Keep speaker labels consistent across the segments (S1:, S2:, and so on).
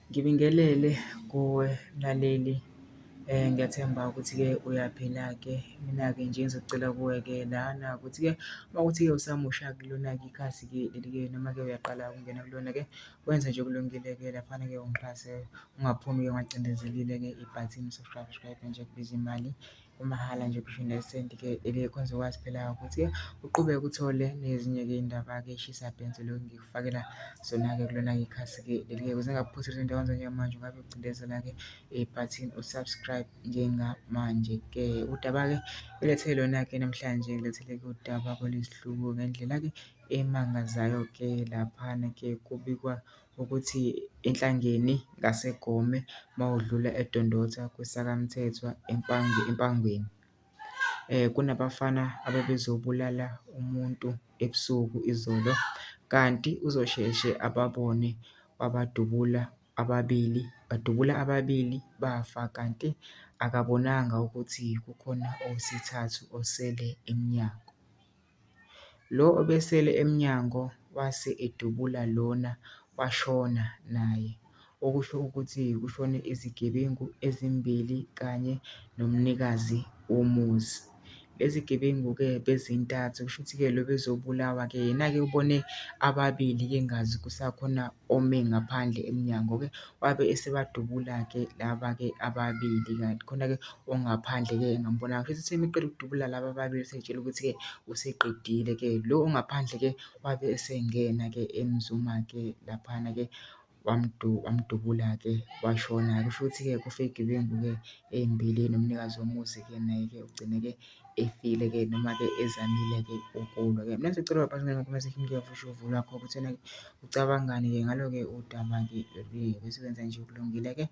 S1: Ngibingelele kuwe mlaleli, ngiyathemba ukuthi-ke uyaphila-ke. Mina-ke nje ngizocela kuwe-ke lana ukuthi-ke uma kuwukuthi-ke usamusha kulona-ke ikhasi-ke leli-ke noma-ke uyaqala ukungena kulona-ke, wenze nje okulungile-ke laphana-ke ungixhase, ungaphumi-ke ungacindezelekile-ke ibhathini subscribe nje kubiza imali kumahhala nje kusho nesenti-ke khona uzokwazi phela ukuthi-ke uqhubeke uthole nezinye-ke iy'ndaba-ke eshisa bhenzi lokhu ngikufakela zona-ke kulona-ke ikhasi-ke leli-ke ukuze ungaphuthi endaweni zanjengamanje ungabe ucindezela-ke ibhathini u-subscribe njengamanje-ke. Udaba-ke ngilethele lona-ke namhlanje ngilethele-ke udaba oluyisihluku ngendlela-ke emangazayo-ke laphana-ke kubikwa ukuthi enhlangeni ngaseGome mawudlula eDondotha kweSakamthethwa Empangweni. Kunabafana ababezobulala umuntu ebusuku izolo, kanti uzosheshe ababone badubula ababili bafa, kanti akabonanga ukuthi kukhona owesithathu osele emnyango. Lo obesele emnyango wase edubula lona washona naye, okusho ukuthi kushone izigebengu ezimbili kanye nomnikazi womuzi. Lezi gebengu-ke bezintathu, kusho ukuthi-ke lo bezobulawa-ke yena-ke ubone ababili-ke engazi kusakhona ome ngaphandle emnyango-ke wabe esebadubula-ke laba-ke ababili, kanti khona-ke ongaphandle-ke engambonanga. Kusho ukuthi semeqeda ukudubula laba ababili sey'tshela ukuthi-ke useqedile-ke. Lo ongaphandle-ke wabe esengena-ke emzuma-ke laphana-ke wamdubula-ke washona. Kusho ukuthi-ke kufe iy'gebengu-ke ey'mbili nomnikazi womuzi-ke naye-ke ugcine-ke efile-ke noma-ke ezamile-ke ukulwa-ke. Mina ngizocela uvushuluvu lwakho ukuthi wena-ke ucabangani-ke ngalo-ke udaba-ke bese wenza nje okulungile-ke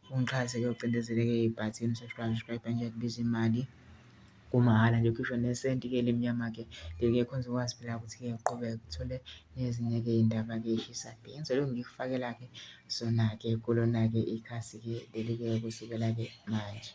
S1: ungixhase-ke ucindezele-ke ibhathini subscribe nje kubiza imali kumahhala nje ukhishwa nesenti-ke elimnyama-ke leli-ke khona uzokwazi phela ukuthi-ke uqhubeke uthole nezinye-ke iy'ndaba-ke eshisa bhenzi lokhu ngikufakela-ke zona-ke kulona-ke ikhasi-ke leli-ke kusukela-ke manje.